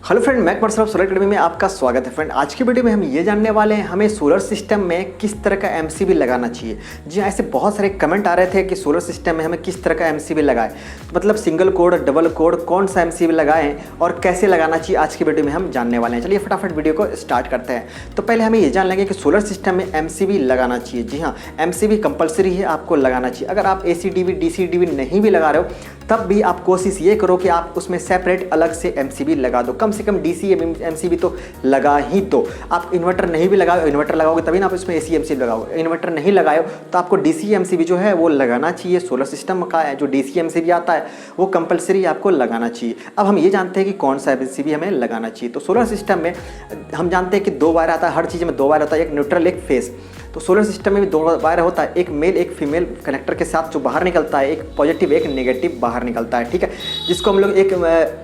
Hello friend, मैं personal solar academy में आपका स्वागत है। फ्रेंड, आज की वीडियो में हम ये जानने वाले हैं हमें सोलर सिस्टम में किस तरह का एमसीबी लगाना चाहिए। जी हाँ, ऐसे बहुत सारे कमेंट आ रहे थे कि सोलर सिस्टम में हमें किस तरह का एमसीबी लगाएं, मतलब सिंगल कोड, डबल कोड, कौन सा एमसीबी लगाएं और कैसे लगाना चाहिए, आज की वीडियो में हम जानने वाले हैं। चलिए फटाफट वीडियो को स्टार्ट करते हैं। तो पहले हमें ये जान लेंगे कि सोलर सिस्टम में एमसीबी लगाना चाहिए। जी हाँ, एमसीबी कंपलसरी है, आपको लगाना चाहिए। अगर आप एसी डीवी डीसी डीवी नहीं भी लगा रहे हो तब भी आप कोशिश ये करो कि आप उसमें सेपरेट अलग से एमसीबी लगा दो। कम से कम डीसी एमसीबी तो लगा ही दो। आप इन्वर्टर नहीं भी लगाओ, इन्वर्टर लगाओगे तभी ना आप इसमें एसी एमसीबी लगाओगे। इन्वर्टर नहीं लगाए तो आपको डीसी एमसीबी जो है वो लगाना चाहिए। सोलर सिस्टम का जो डीसी एमसीबी आता है वो कंपलसरी आपको लगाना चाहिए। अब हम ये जानते हैं कि कौन सा एमसीबी हमें लगाना चाहिए। तो सोलर सिस्टम में हम जानते हैं कि दो वायर आता है, हर चीज़ में दो वायर होता है, एक न्यूट्रल एक फेस। तो सोलर सिस्टम में भी दो वायर होता है, एक मेल एक फीमेल कनेक्टर के साथ जो बाहर निकलता है, एक पॉजिटिव एक नेगेटिव बाहर निकलता है। ठीक है, जिसको हम लोग एक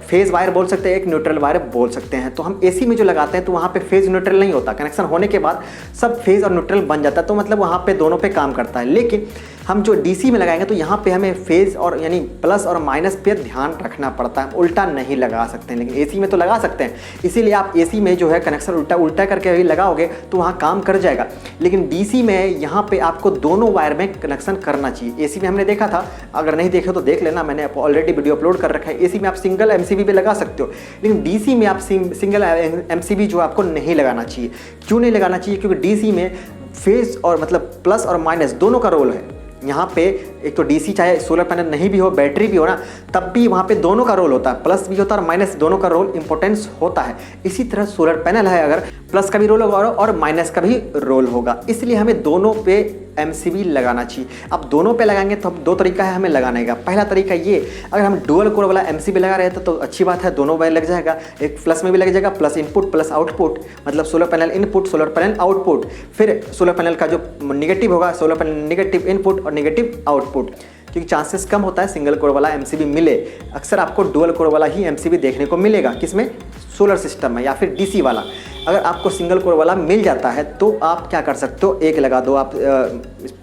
फेज वायर बोल सकते हैं, एक न्यूट्रल वायर बोल सकते हैं। तो हम एसी में जो लगाते हैं तो वहाँ पे फेज न्यूट्रल नहीं होता, कनेक्शन होने के बाद सब फेज और न्यूट्रल बन जाता है, तो मतलब वहाँ पे दोनों पे काम करता है। लेकिन हम जो डीसी में लगाएंगे तो यहाँ पे हमें फेज और यानी प्लस और माइनस पे ध्यान रखना पड़ता है, उल्टा नहीं लगा सकते हैं। लेकिन एसी में तो लगा सकते हैं, इसीलिए आप एसी में जो है कनेक्शन उल्टा उल्टा करके भी लगाओगे तो वहाँ काम कर जाएगा। लेकिन डीसी में यहाँ पे आपको दोनों वायर में कनेक्शन करना चाहिए। एसी में हमने देखा था, अगर नहीं देखे तो देख लेना, मैंने ऑलरेडी वीडियो अपलोड कर रखा है। एसी में आप सिंगल एमसीबी भी लगा सकते हो, लेकिन डीसी में आप सिंगल एमसीबी जो आपको नहीं लगाना चाहिए। क्यों नहीं लगाना चाहिए? क्योंकि डीसी में फेज और मतलब प्लस और माइनस दोनों का रोल है। यहाँ पे एक तो डीसी चाहे सोलर पैनल नहीं भी हो, बैटरी भी हो ना, तब भी वहाँ पे दोनों का रोल होता है, प्लस भी होता है और माइनस दोनों का रोल इंपॉर्टेंस होता है। इसी तरह सोलर पैनल है, अगर प्लस का भी रोल होगा और माइनस का भी रोल होगा, इसलिए हमें दोनों पे एमसीबी लगाना चाहिए। अब दोनों पे लगाएंगे तो दो तरीका है हमें लगाने का। पहला तरीका ये, अगर हम डुअल कोर वाला एमसीबी लगा रहे हैं तो अच्छी बात है, दोनों वायर लग जाएगा। एक प्लस में भी लग जाएगा, प्लस इनपुट प्लस आउटपुट, मतलब solar panel input solar panel output. फिर सोलर पैनल का जो निगेटिव होगा, सोलर पैनल निगेटिव इनपुट और निगेटिव आउटपुट, क्योंकि चांसेस कम होता है सिंगल कोर वाला एमसीबी मिले। अक्सर आपको डुअल कोर वाला ही एमसीबी देखने को मिलेगा, किसमें? सोलर सिस्टम में या फिर डीसी वाला। अगर आपको सिंगल कोर वाला मिल जाता है तो आप क्या कर सकते हो, एक लगा दो आप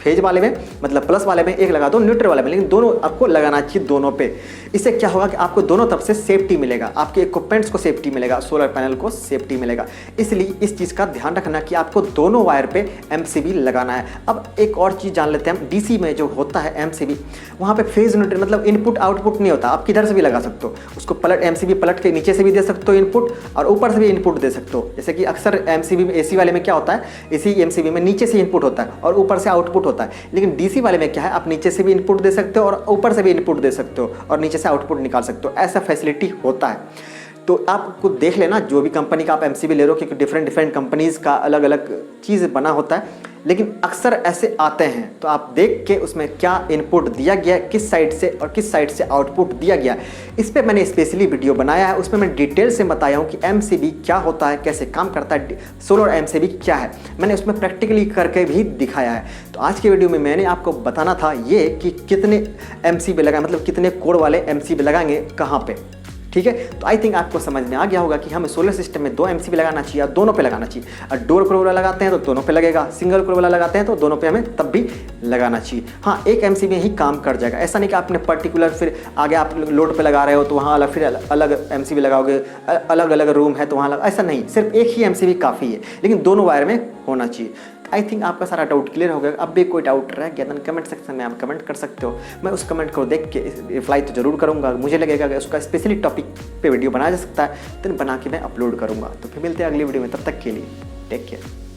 फेज वाले में, मतलब प्लस वाले में एक लगा दो, न्यूट्रल वाले में, लेकिन दोनों आपको लगाना चाहिए दोनों पे। इससे क्या होगा कि आपको दोनों तरफ से सेफ्टी मिलेगा, आपके इक्विपमेंट्स को सेफ्टी मिलेगा, सोलर पैनल को सेफ्टी मिलेगा। इसलिए इस चीज़ का ध्यान रखना कि आपको दोनों वायर पे एमसीबी लगाना है। अब एक और चीज़ जान लेते हैं हम, डीसी में जो होता है एमसीबी, वहाँ पे फेज न्यूट्रल मतलब इनपुट आउटपुट नहीं होता। आप किधर से भी लगा सकते हो उसको, पलट एमसीबी पलट के नीचे से भी दे सकते हो इनपुट और ऊपर से भी इनपुट दे सकते हो। जैसे कि अक्सर एमसीबी में, एसी वाले में क्या होता है, एसी एमसीबी में नीचे से इनपुट होता है और ऊपर से आउटपुट होता है। लेकिन डीसी वाले में क्या है, आप नीचे से भी इनपुट दे सकते हो और ऊपर से भी इनपुट दे सकते हो और नीचे से आउटपुट निकाल सकते हो। ऐसा फैसिलिटी होता है। तो आपको देख लेना जो भी कंपनी का आप एमसीबी ले रहे हो, क्योंकि डिफरेंट कंपनीज़ का अलग अलग चीज़ बना होता है। लेकिन अक्सर ऐसे आते हैं तो आप देख के उसमें क्या इनपुट दिया गया, किस साइड से और किस साइड से आउटपुट दिया गया, इस पर मैंने स्पेशली वीडियो बनाया है। उसमें मैं डिटेल से बताया हूँ कि एमसीबी क्या होता है, कैसे काम करता है, सोलर एमसीबी क्या है, मैंने उसमें प्रैक्टिकली करके भी दिखाया है। तो आज के वीडियो में मैंने आपको बताना था ये कि कितने एमसीबी लगाएं, मतलब कितने कोड वाले एमसीबी लगाएंगे कहाँ पे। ठीक है, तो आई थिंक आपको समझ में आ गया होगा कि हमें सोलर सिस्टम में दो एमसीबी लगाना चाहिए और दोनों पे लगाना चाहिए। और डुअल कोर वाला लगाते हैं तो दोनों पे लगेगा, सिंगल कोर वाला लगाते हैं तो दोनों पे हमें तब भी लगाना चाहिए। हाँ, एक एमसीबी ही काम कर जाएगा। ऐसा नहीं कि आपने पर्टिकुलर फिर आगे आप लोड पे लगा रहे हो तो वहाँ अलग फिर अलग एमसीबी लगाओगे, अलग अलग रूम है तो वहाँ अलग, ऐसा नहीं, सिर्फ एक ही एमसीबी काफ़ी है, लेकिन दोनों वायर में होना चाहिए। आई थिंक आपका सारा डाउट क्लियर हो गया। अब भी कोई डाउट रह गया तो कमेंट सेक्शन में आप कमेंट कर सकते हो, मैं उस कमेंट को देख के रिप्लाई तो जरूर करूंगा। मुझे लगेगा कि उसका स्पेशली टॉपिक पे वीडियो बनाया जा सकता है तो बना के मैं अपलोड करूंगा। तो फिर मिलते हैं अगली वीडियो में, तब तक के लिए टेक केयर।